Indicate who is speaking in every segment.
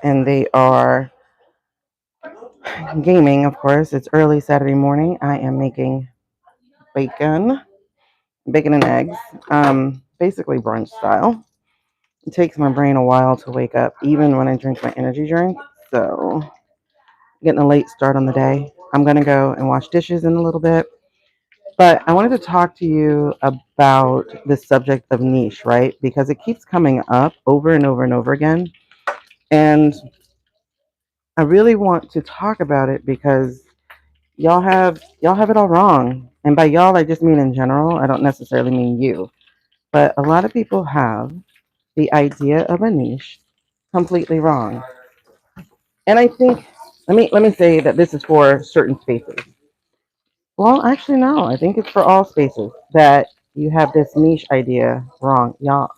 Speaker 1: and they are gaming, of course. It's early Saturday morning. I am making bacon, bacon and eggs, basically brunch style. It takes my brain a while to wake up, even when I drink my energy drink. So, getting a late start on the day. I'm going to go and wash dishes in a little bit. But I wanted to talk to you about the subject of niche, right? Because it keeps coming up over and over and over again. And I really want to talk about it because y'all have it all wrong. And by y'all I just mean in general. I don't necessarily mean you. But a lot of people have the idea of a niche completely wrong. And I think let me say that this is for certain spaces. Well, actually no, I think it's for all spaces that you have this niche idea wrong. Y'all,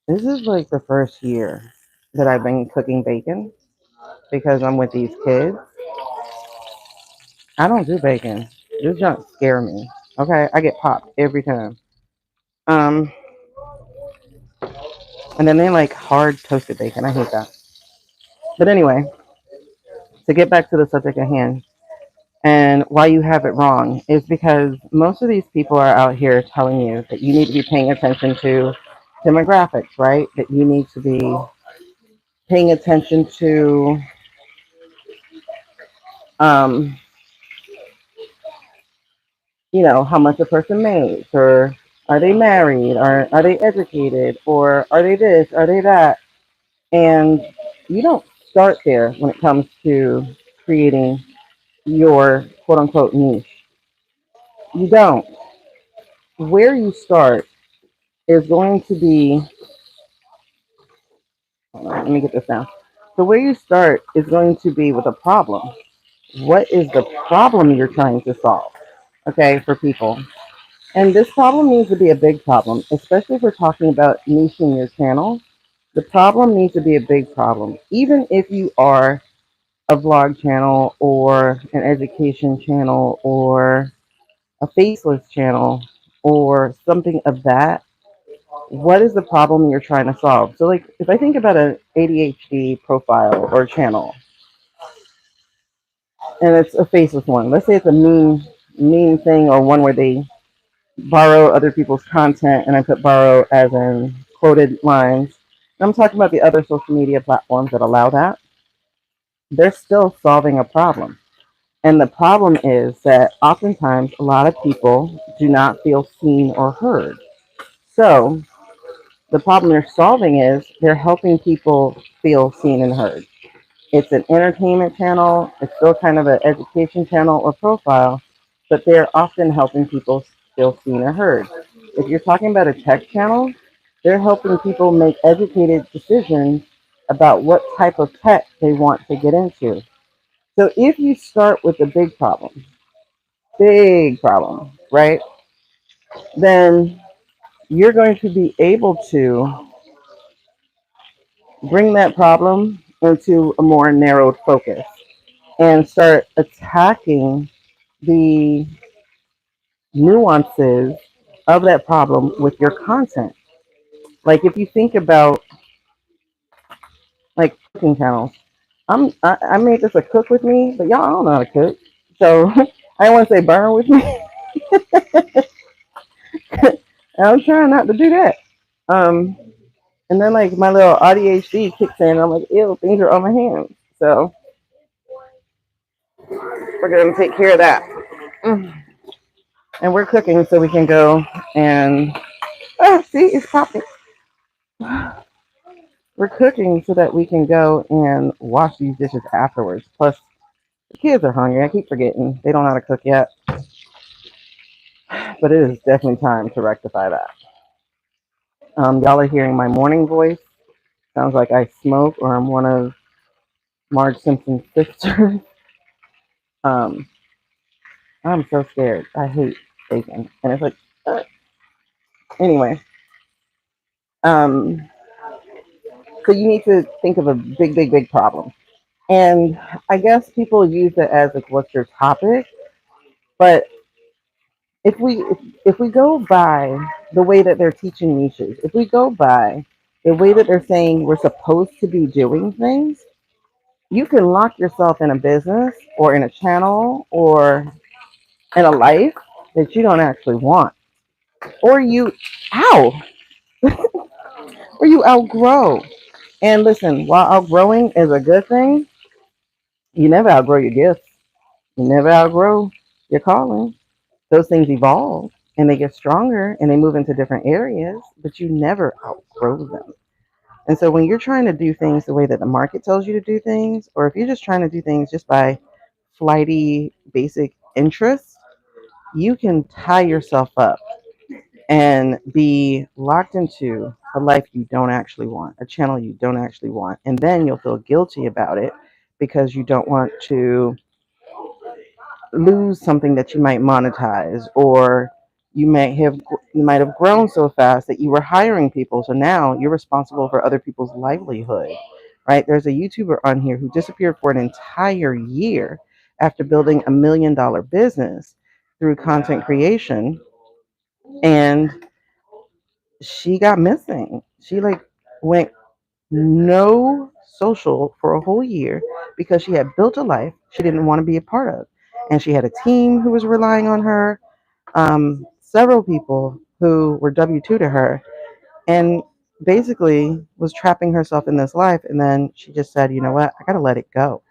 Speaker 1: this is like the first year that I've been cooking bacon because I'm with these kids. I don't do bacon. This junk scare me. Okay, I get popped every time. Um, and then they like hard toasted bacon. I hate that. But anyway, to get back to the subject at hand, and why you have it wrong is because most of these people are out here telling you that you need to be paying attention to demographics, right? That you need to be paying attention to um, how much a person makes, or are they married, or are they educated, or are they this, are they that? And you don't start there when it comes to creating your quote unquote niche. You don't. Where you start is going to be, hold on, let me get this down. So, where you start is going to be with a problem. What is the problem you're trying to solve? Okay, for people. And this problem needs to be a big problem, especially if we're talking about niching your channel. The problem needs to be a big problem. Even if you are a vlog channel or an education channel or a faceless channel or something of that, what is the problem you're trying to solve? So, like, if I think about an ADHD profile or channel, and it's a faceless one, let's say it's a meme thing or one where they borrow other people's content, and I put borrow as in quoted lines. I'm talking about the other social media platforms that allow that. They're still solving a problem. And the problem is that oftentimes a lot of people do not feel seen or heard. So the problem they're solving is they're helping people feel seen and heard. It's an entertainment channel, it's still kind of an education channel or profile, but they're often helping people feel seen or heard. If you're talking about a tech channel, they're helping people make educated decisions about what type of tech they want to get into. So if you start with the big problem, right, then you're going to be able to bring that problem into a more narrowed focus and start attacking the nuances of that problem with your content. Like if you think about like cooking channels, I made this a cook with me, but y'all don't know how to cook. So I don't want to say burn with me. I'm trying not to do that. Um, and then like my little ADHD kicks in. I'm like, ew, things are on my hands. So we're gonna take care of that. Mm. And we're cooking so we can go and see it's popping. We're cooking so that we can go and wash these dishes afterwards. Plus, the kids are hungry. I keep forgetting they don't know how to cook yet, but it is definitely time to rectify that. Y'all are hearing my morning voice. Sounds like I smoke or I'm one of Marge Simpson's sisters. um, I'm so scared. I hate bacon, and it's like anyway. Um, so you need to think of a big, big, big problem, and I guess people use it as like, what's your topic? But if we go by the way that they're teaching niches, if we go by the way that they're saying we're supposed to be doing things, you can lock yourself in a business or in a channel or in a life that you don't actually want. Or you, ow, or you outgrow. And listen, while outgrowing is a good thing, you never outgrow your gifts. You never outgrow your calling. Those things evolve and they get stronger and they move into different areas, but you never outgrow them. And so when you're trying to do things the way that the market tells you to do things, or if you're just trying to do things just by flighty basic interest, you can tie yourself up and be locked into a life you don't actually want, a channel you don't actually want. And then you'll feel guilty about it because you don't want to lose something that you might monetize, or you might have grown so fast that you were hiring people, so now you're responsible for other people's livelihood, right? There's a YouTuber on here who disappeared for an entire year after building $1 million business through content creation, and she got missing. She like went no social for a whole year because she had built a life she didn't want to be a part of. And she had a team who was relying on her, several people who were W 2 to her, and basically was trapping herself in this life. And then she just said, you know what, I got to let it go,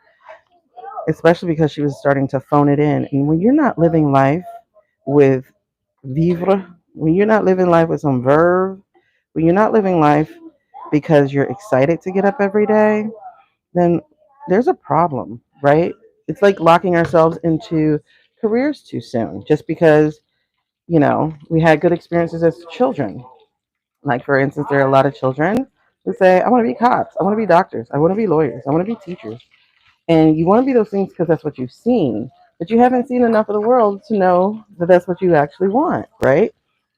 Speaker 1: especially because she was starting to phone it in. And when you're not living life with vivre, when you're not living life with some verve, when you're not living life because you're excited to get up every day, then there's a problem, right? It's like locking ourselves into careers too soon just because, we had good experiences as children. Like, for instance, there are a lot of children who say, I want to be cops, I want to be doctors, I want to be lawyers, I want to be teachers. And you want to be those things because that's what you've seen, but you haven't seen enough of the world to know that that's what you actually want, right?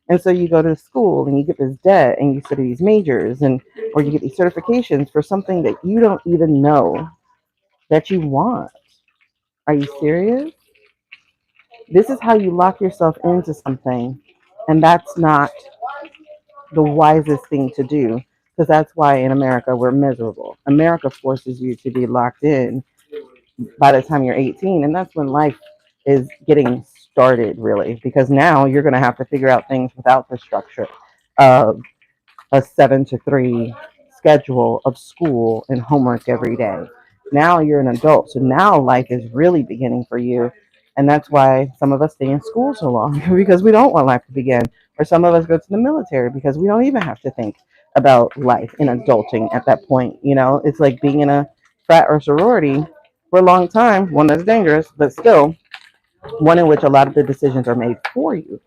Speaker 1: And so you go to school and you get this debt and you study these majors, and or you get these certifications for something that you don't even know that you want. Are you serious? This is how you lock yourself into something, and that's not the wisest thing to do, because that's why in America we're miserable. America forces you to be locked in by the time you're 18, and that's when life is getting started, really, because now you're going to have to figure out things without the structure of a 7 to 3 schedule of school and homework every day. Now you're an adult, so now life is really beginning for you. And that's why some of us stay in school so long because we don't want life to begin. Or some of us go to the military because we don't even have to think about life in adulting at that point. It's like being in a frat or sorority for a long time, one that's dangerous, but still one in which a lot of the decisions are made for you.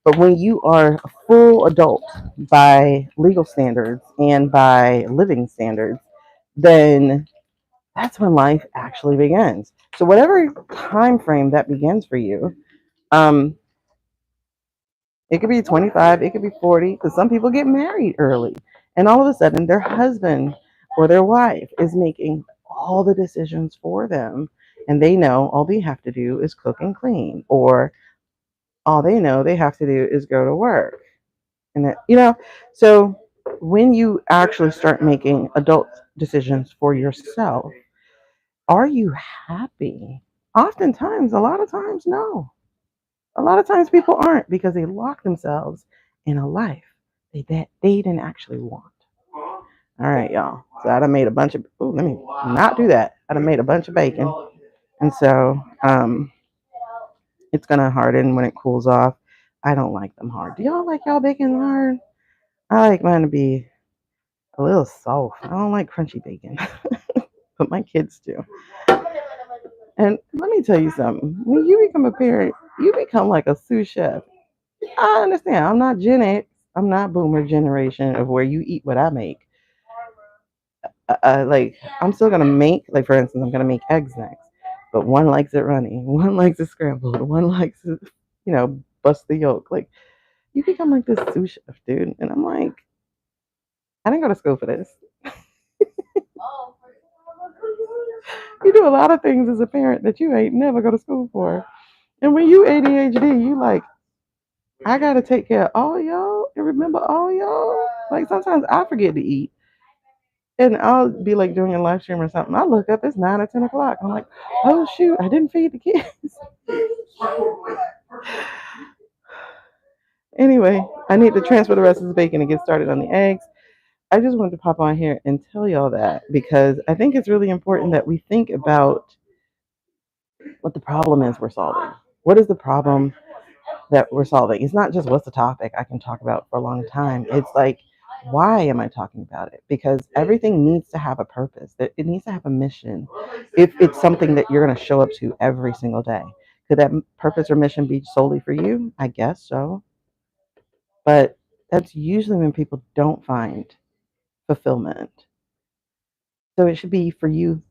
Speaker 1: But when you are a full adult by legal standards and by living standards, then that's when life actually begins. So whatever time frame that begins for you, um, it could be 25, it could be 40, because some people get married early, and all of a sudden their husband or their wife is making all the decisions for them, and they know all they have to do is cook and clean, or all they know they have to do is go to work. So when you actually start making adult decisions for yourself, are you happy? Oftentimes, a lot of times, no. A lot of times people aren't because they lock themselves in a life they didn't actually want. All right, y'all. So I done made a bunch of, oh, let me not do that. I done made a bunch of bacon. And so it's going to harden when it cools off. I don't like them hard. Do y'all like y'all bacon hard? I like mine to be a little soft. I don't like crunchy bacon, but my kids do. And let me tell you something. When you become a parent, you become like a sous chef. I understand. I'm not Gen X. I'm not Boomer generation of where you eat what I make. Like, I'm still gonna make, like, for instance, I'm gonna make eggs next, but one likes it runny, one likes it scrambled, one likes it, bust the yolk. Like, you become like this sous chef, dude. And I'm like, I didn't go to school for this. You do a lot of things as a parent that you ain't never go to school for. And when you ADHD, you like, I gotta take care of all y'all and remember all y'all. Like sometimes I forget to eat. And I'll be like doing a live stream or something. I look up, it's 9 or 10 o'clock. I'm like, oh shoot, I didn't feed the kids. Anyway, I need to transfer the rest of the bacon and get started on the eggs. I just wanted to pop on here and tell y'all that because I think it's really important that we think about what the problem is we're solving. What is the problem that we're solving? It's not just what's the topic I can talk about for a long time. It's like, why am I talking about it? Because everything needs to have a purpose. It needs to have a mission. If it's something that you're going to show up to every single day, could that purpose or mission be solely for you? I guess so. But that's usually when people don't find fulfillment. So it should be for you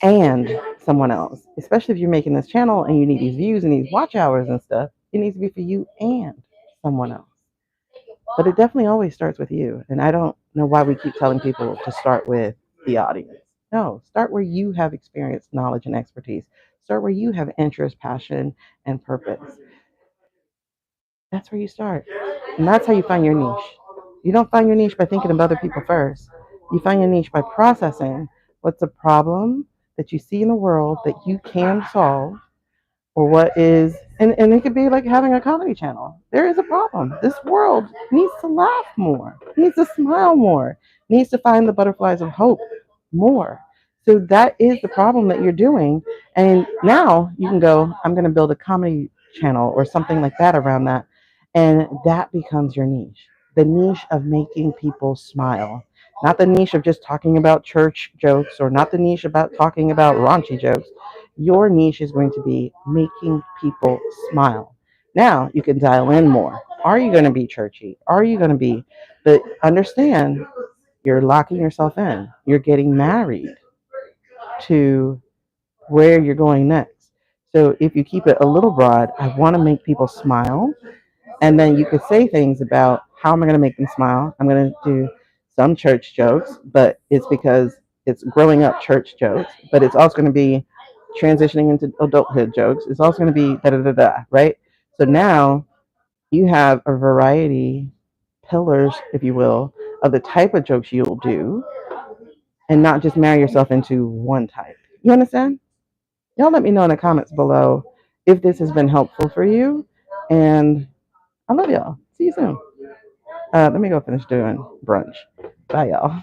Speaker 1: and someone else, especially if you're making this channel and you need these views and these watch hours and stuff. It needs to be for you and someone else. But it definitely always starts with you. And I don't know why we keep telling people to start with the audience. No, start where you have experience, knowledge, and expertise. Start where you have interest, passion, and purpose. That's where you start. And that's how you find your niche. You don't find your niche by thinking of other people first. You find your niche by processing what's a problem that you see in the world that you can solve, or what is, and it could be like having a comedy channel. There is a problem. This world needs to laugh more, needs to smile more, needs to find the butterflies of hope more. So that is the problem that you're doing. And now you can go, I'm going to build a comedy channel or something like that around that. And that becomes your niche, the niche of making people smile. Not the niche of just talking about church jokes, or not the niche about talking about raunchy jokes. Your niche is going to be making people smile. Now you can dial in more. Are you going to be churchy? Are you going to be, but understand you're locking yourself in. You're getting married to where you're going next. So if you keep it a little broad, I want to make people smile. And then you could say things about how am I going to make them smile? I'm going to do some church jokes, but it's because it's growing up church jokes, but it's also going to be transitioning into adulthood jokes. It's also going to be da da da da, right? So now you have a variety pillars, if you will, of the type of jokes you'll do, and not just marry yourself into one type. You understand? Y'all let me know in the comments below if this has been helpful for you. And I love y'all. See you soon. Let me go finish doing brunch. Bye, y'all.